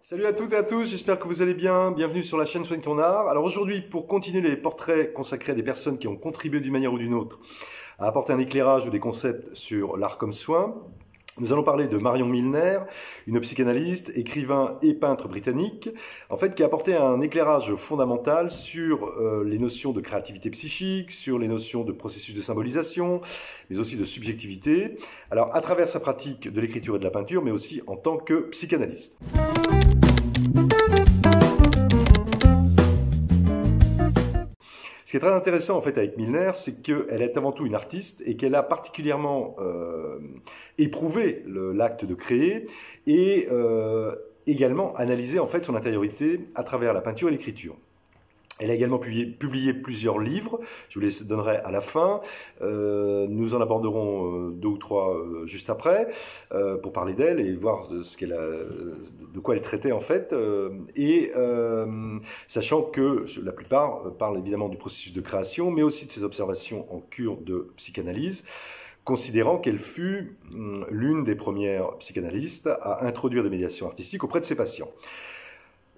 Salut à toutes et à tous, j'espère que vous allez bien. Bienvenue sur la chaîne Soigne ton art. Alors aujourd'hui, pour continuer les portraits consacrés à des personnes qui ont contribué d'une manière ou d'une autre à apporter un éclairage ou des concepts sur l'art comme soin, nous allons parler de Marion Milner, une psychanalyste, écrivain et peintre britannique, en fait, qui a apporté un éclairage fondamental sur les notions de créativité psychique, sur les notions de processus de symbolisation, mais aussi de subjectivité. Alors, à travers sa pratique de l'écriture et de la peinture, mais aussi en tant que psychanalyste. Ce qui est très intéressant en fait avec Milner, c'est qu'elle est avant tout une artiste et qu'elle a particulièrement éprouvé l'acte de créer et également analysé en fait son intériorité à travers la peinture et l'écriture. Elle a également publié plusieurs livres, je vous les donnerai à la fin. Nous en aborderons deux ou trois juste après pour parler d'elle et voir de quoi elle traitait en fait. Sachant que la plupart parlent évidemment du processus de création, mais aussi de ses observations en cure de psychanalyse, considérant qu'elle fut l'une des premières psychanalystes à introduire des médiations artistiques auprès de ses patients.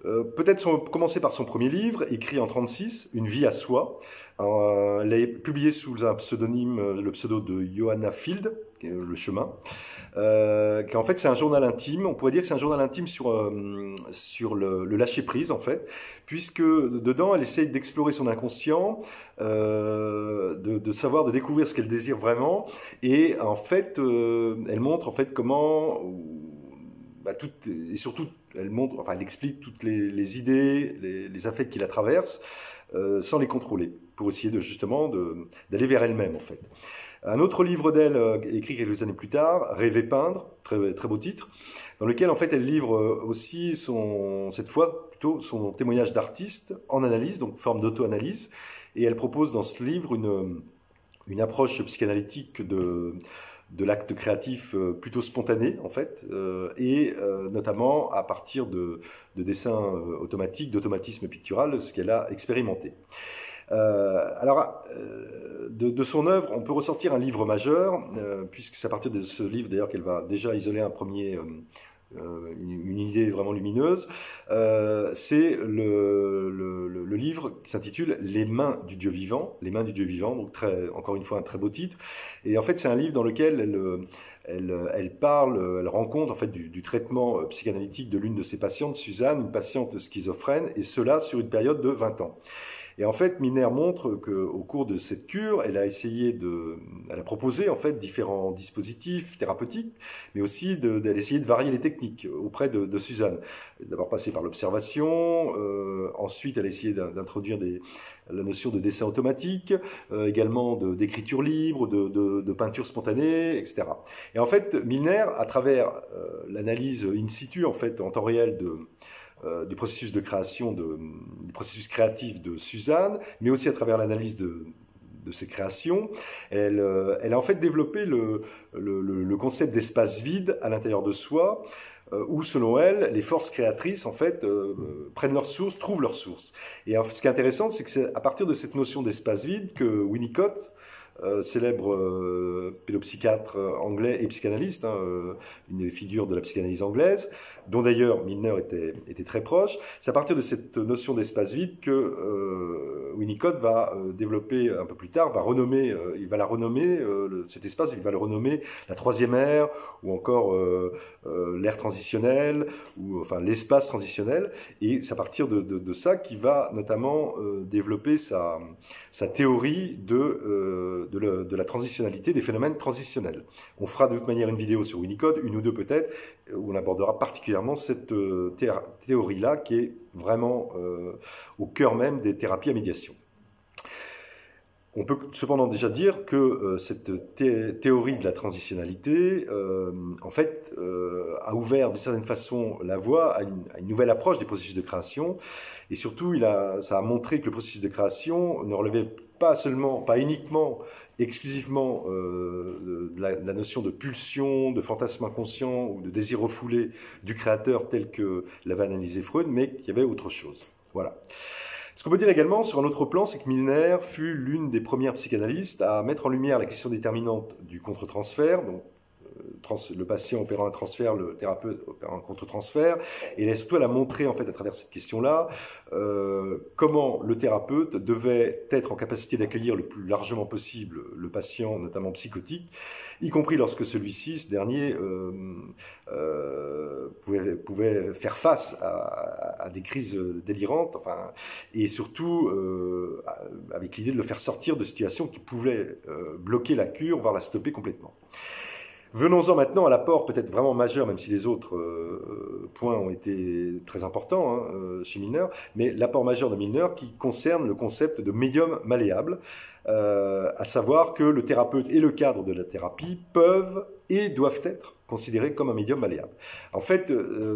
Peut-être commencer par son premier livre, écrit en 1936, Une vie à soi. Elle est publiée sous un pseudonyme, le pseudo de Johanna Field, Le Chemin, qui en fait c'est un journal intime. On pourrait dire que c'est un journal intime sur le lâcher-prise en fait, puisque dedans elle essaye d'explorer son inconscient, de savoir, de découvrir ce qu'elle désire vraiment, et en fait elle montre en fait comment... et surtout, elle explique toutes les idées, les affects qui la traversent, sans les contrôler, pour essayer d'aller vers elle-même, en fait. Un autre livre d'elle, écrit quelques années plus tard, Rêver peindre, très, très beau titre, dans lequel, en fait, elle livre aussi, cette fois, plutôt son témoignage d'artiste en analyse, donc forme d'auto-analyse, et elle propose dans ce livre une approche psychanalytique de l'acte créatif plutôt spontané en fait, notamment à partir de dessins automatiques, d'automatisme pictural, ce qu'elle a expérimenté. De son œuvre, on peut ressortir un livre majeur, puisque c'est à partir de ce livre d'ailleurs qu'elle va déjà isoler une idée vraiment lumineuse. C'est le livre qui s'intitule Les mains du Dieu vivant, Les mains du Dieu vivant, donc encore une fois un très beau titre. Et en fait c'est un livre dans lequel elle rend compte en fait du traitement psychanalytique de l'une de ses patientes, Suzanne, une patiente schizophrène, et cela sur une période de 20 ans. Et en fait, Milner montre qu'au cours de cette cure, elle a proposé en fait différents dispositifs thérapeutiques, mais aussi d'elle essayer de varier les techniques auprès de Suzanne. D'abord passer par l'observation, ensuite elle a essayé d'introduire la notion de dessin automatique, également d'écriture libre, de peinture spontanée, etc. Et en fait, Milner, à travers l'analyse in situ, en fait, en temps réel du processus de création, du processus créatif de Suzanne, mais aussi à travers l'analyse de ses créations, elle a en fait développé le concept d'espace vide à l'intérieur de soi, où selon elle, les forces créatrices en fait prennent leur source, trouvent leur source. Et ce qui est intéressant, c'est que c'est à partir de cette notion d'espace vide que Winnicott, célèbre pédopsychiatre anglais et psychanalyste, une des figures de la psychanalyse anglaise, dont d'ailleurs Milner était très proche. C'est à partir de cette notion d'espace vide que Winnicott va développer un peu plus tard, il va la renommer, cet espace, il va le renommer la troisième ère, ou encore l'ère transitionnelle, ou enfin l'espace transitionnel, et c'est à partir de ça qu'il va notamment développer sa théorie de la transitionnalité, des phénomènes transitionnels. On fera de toute manière une vidéo sur Winnicott, une ou deux peut-être, où on abordera particulièrement cette théorie-là qui est vraiment au cœur même des thérapies à médiation. On peut cependant déjà dire que cette théorie de la transitionnalité, en fait, a ouvert d'une certaine façon la voie à une nouvelle approche des processus de création, et surtout, ça a montré que le processus de création ne relevait pas uniquement, exclusivement de la notion de pulsion, de fantasme inconscient ou de désir refoulé du créateur tel que l'avait analysé Freud, mais qu'il y avait autre chose. Voilà. Ce qu'on peut dire également sur un autre plan, c'est que Milner fut l'une des premières psychanalystes à mettre en lumière la question déterminante du contre-transfert, donc le patient opérant un transfert, le thérapeute opérant un contre-transfert, et surtout elle a montré en fait à travers cette question-là comment le thérapeute devait être en capacité d'accueillir le plus largement possible le patient, notamment psychotique, y compris lorsque celui-ci, ce dernier, pouvait faire face à des crises délirantes, enfin, et surtout avec l'idée de le faire sortir de situations qui pouvaient bloquer la cure, voire la stopper complètement. Venons-en maintenant à l'apport peut-être vraiment majeur, même si les autres points ont été très importants chez Milner, mais l'apport majeur de Milner qui concerne le concept de médium malléable, à savoir que le thérapeute et le cadre de la thérapie peuvent et doivent être considérés comme un médium malléable. En fait,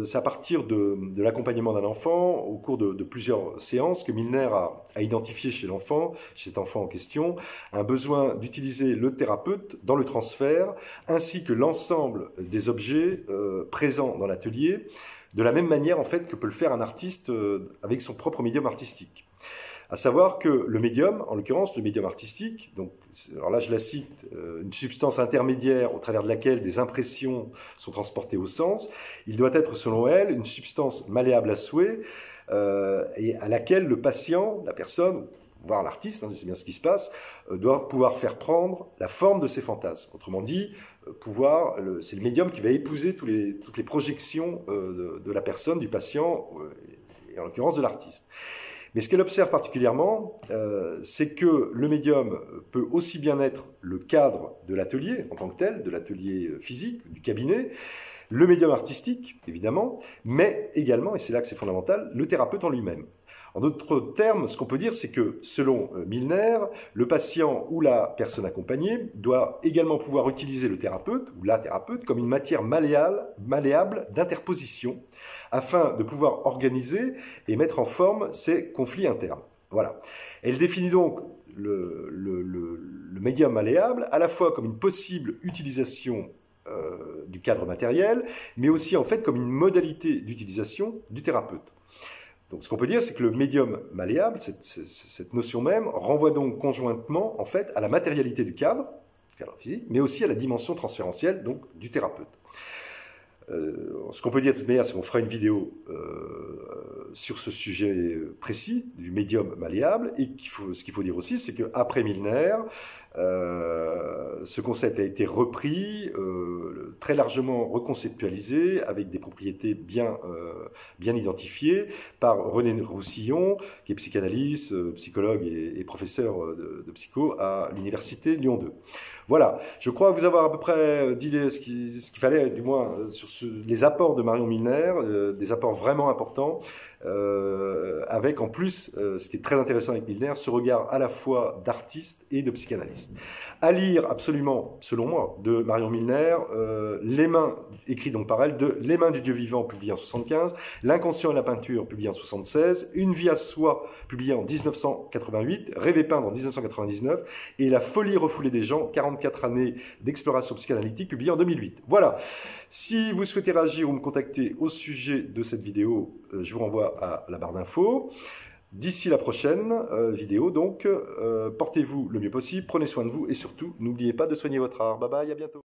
c'est à partir de l'accompagnement d'un enfant, au cours de plusieurs séances, que Milner a identifié chez l'enfant, chez cet enfant en question, un besoin d'utiliser le thérapeute dans le transfert, ainsi que l'ensemble des objets présents dans l'atelier, de la même manière en fait que peut le faire un artiste avec son propre médium artistique. À savoir que le médium, en l'occurrence le médium artistique, donc, alors là je la cite, une substance intermédiaire au travers de laquelle des impressions sont transportées au sens, il doit être selon elle une substance malléable à souhait et à laquelle le patient, la personne, voire l'artiste, c'est bien ce qui se passe, doit pouvoir faire prendre la forme de ses fantasmes. Autrement dit, c'est le médium qui va épouser toutes les projections de la personne, du patient, et en l'occurrence de l'artiste. Mais ce qu'elle observe particulièrement, c'est que le médium peut aussi bien être le cadre de l'atelier en tant que tel, de l'atelier physique, du cabinet, le médium artistique, évidemment, mais également, et c'est là que c'est fondamental, le thérapeute en lui-même. En d'autres termes, ce qu'on peut dire, c'est que, selon Milner, le patient ou la personne accompagnée doit également pouvoir utiliser le thérapeute ou la thérapeute comme une matière malléable d'interposition, afin de pouvoir organiser et mettre en forme ces conflits internes. Voilà. Elle définit donc le médium malléable à la fois comme une possible utilisation du cadre matériel, mais aussi en fait comme une modalité d'utilisation du thérapeute. Donc ce qu'on peut dire, c'est que le médium malléable, cette notion même, renvoie donc conjointement en fait à la matérialité du cadre physique, mais aussi à la dimension transférentielle donc du thérapeute. Ce qu'on peut dire de toute manière, c'est qu'on fera une vidéo sur ce sujet précis du médium malléable, et ce qu'il faut dire aussi, c'est qu'après Milner, ce concept a été repris, très largement reconceptualisé, avec des propriétés bien identifiées par René Roussillon, qui est psychanalyste, psychologue et professeur de psycho à l'université Lyon 2. Voilà, je crois vous avoir à peu près dit ce qu'il fallait, du moins, sur les apports de Marion Milner, des apports vraiment importants, avec en plus, ce qui est très intéressant avec Milner, ce regard à la fois d'artiste et de psychanalyste. À lire absolument, selon moi, de Marion Milner, Les mains, écrit donc par elle, de Les mains du Dieu vivant, publié en 75, L'inconscient et la peinture, publié en 76, Une vie à soi, publié en 1988, Rêver peindre en 1999, et La folie refoulée des gens, 44 années d'exploration psychanalytique, publié en 2008. Voilà. Si vous souhaitez réagir ou me contacter au sujet de cette vidéo, je vous renvoie à la barre d'infos. D'ici la prochaine vidéo, donc, portez-vous le mieux possible, prenez soin de vous et surtout, n'oubliez pas de soigner votre art. Bye bye, à bientôt.